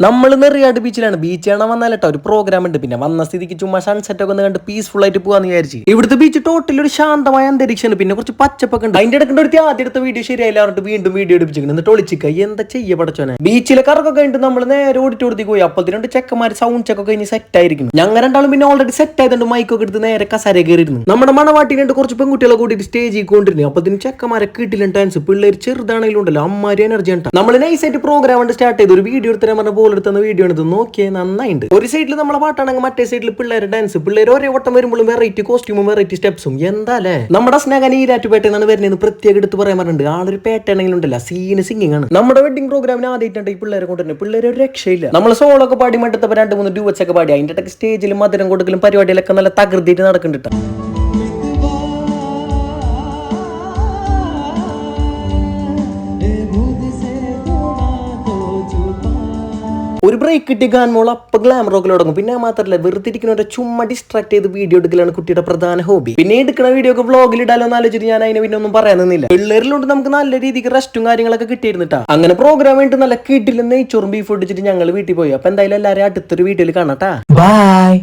നമ്മൾ നെറിയാട് ബീച്ചിലാണ്. ബീച്ച് കാണാൻ വന്നാലട്ടോ ഒരു പ്രോഗ്രാം ഉണ്ട്. പിന്നെ വന്ന സ്ഥിതിക്ക് ചുമ്മാ സൺസെറ്റ് ഒക്കെ ഒന്ന് കണ്ട് പീസ്ഫുൾ ആയിട്ട് പോകാന്ന് വിചാരിച്ചു. ഇവിടുത്തെ ബീച്ച് ടോട്ടൽ ഒരു ശാന്തമായ അന്തരീക്ഷമാണ്. പിന്നെ കുറച്ച് പച്ചപ്പൊക്കെ ഉണ്ട്. അതിന്റെ ഇടയ്ക്ക് ഒരു ആദ്യം എടുത്ത വീഡിയോ ശരിയായില്ല പറഞ്ഞിട്ട് വീണ്ടും വീഡിയോ എടുപ്പിച്ചിട്ടുണ്ട്. എന്നിട്ട് ഒളിച്ചിക്ക എന്താ ചെയ്യ പടച്ചോനെ. ബീച്ചിലെ കറക്കൊക്കെ കഴിഞ്ഞിട്ട് നമ്മൾ നേരെ ഓടിച്ചു പോയി. അപ്പോഴത്തെ രണ്ട് ചെക്കന്മാർ സൗണ്ട് ചെക്കൊക്കെ കഴിഞ്ഞ് സെറ്റ് ആയിരിക്കും. ഞങ്ങൾ രണ്ടാളും പിന്നെ ഓൾറെഡി സെറ്റ് ആയതുകൊണ്ട് മൈക്കൊക്കെ എടുത്ത് നേരെ കസര കയറിയിരുന്നു. നമ്മുടെ മണവാട്ടിനുണ്ട് കുറച്ച് പെൺകുട്ടികളെ കൂട്ടിയിട്ട് സ്റ്റേജിൽ കൊണ്ടിരുന്നു. അപ്പൊ ചെക്കന്മാരെ കിട്ടില്ല ഡാൻസ്. പിള്ളേർ ചെറുതാണെങ്കിലും ഉണ്ടല്ലോ അമ്മാരി എനർജി ഉണ്ട്. നമ്മൾ നൈസായിട്ട് പ്രോഗ്രാം സ്റ്റാർട്ട് ചെയ്ത് ഒരു വീഡിയോ എടുത്തരാൻ പറഞ്ഞ ബോൾ എടുത്തുന്ന വീഡിയോ എടുത്ത് നോക്കിയേ നന്നായിട്ടുണ്ട്. ഒരു സൈഡിൽ നമ്മളെ പാട്ടാണെങ്കിൽ മറ്റേ സൈഡിൽ പിള്ളേർ ഡാൻസ്. പിള്ളേർ ഒരേ വട്ടം വരുമ്പോഴും വെറൈറ്റി കോസ്റ്റ്യൂമും വെറൈറ്റി സ്റ്റെപ്സും. എന്താ അല്ലേ നമ്മുടെ സ്നേഹൻ ഈരാറ്റുപേട്ടയെന്നാണ് വരുന്നത്. പ്രത്യേകം എടുത്ത് പറയാൻ പറഞ്ഞിട്ടുണ്ട്. ആളൊരു പേട്ടാണെങ്കിലും ഉണ്ടല്ല സീന് സിംഗിങ് ആണ്. നമ്മുടെ വെഡിങ് പ്രോഗ്രാമിന് ആദ്യമായിട്ടുണ്ട് ഈ പിള്ളേരെ കൊണ്ടുവരുന്നത്. പിള്ളേർ ഒരു രക്ഷയില്ല. നമ്മൾ സോളൊക്കെ പാടി മട്ടത്തപ്പോൾ 2-3 ഡ്യൂവറ്റ്സ് ഒക്കെ പാടി. അതിന്റെ ഇടയ്ക്ക് സ്റ്റേജിൽ മധുരം കൊടുക്കലും പരിപാടിയിലൊക്കെ നല്ല തകൃതിയിട്ട് നടക്കുന്നുണ്ട്. ഒരു ബ്രേക്ക് കിട്ടി ഗാൻമോൾ അപ്പൊ ഗ്ലാമർ ഒക്കെ തുടങ്ങും. പിന്നെ മാത്രമല്ല വെറുതെ ഇരിക്കുന്നവരെ ചുമ്മാ ഡിസ്ട്രാക്ട് ചെയ്ത് വീഡിയോ എടുക്കലാണ് കുട്ടിയുടെ പ്രധാന ഹോബി. പിന്നെ എടുക്കുന്ന വീഡിയോ ഒക്കെ വ്ളോഗിൽ ഇടാലോ എന്ന് ആലോചിച്ചിട്ട് ഞാൻ അതിനെ പിന്നെ ഒന്നും പറയാൻ നിന്നില്ല. പിള്ളേരിലുണ്ട് നമുക്ക് നല്ല രീതിക്ക് റെസ്റ്റും കാര്യങ്ങളൊക്കെ കിട്ടിയിരുന്നിട്ടാ. അങ്ങനെ പ്രോഗ്രാം വേണ്ടി നല്ല കിട്ടില്ല നെയ്ച്ചോറും ബീഫ് ഇടിച്ചിട്ട് ഞങ്ങൾ വീട്ടിൽ പോയി. അപ്പൊ എന്തായാലും എല്ലാവരും അടുത്തൊരു വീഡിയോയിൽ കാണാട്ടാ. ബൈ.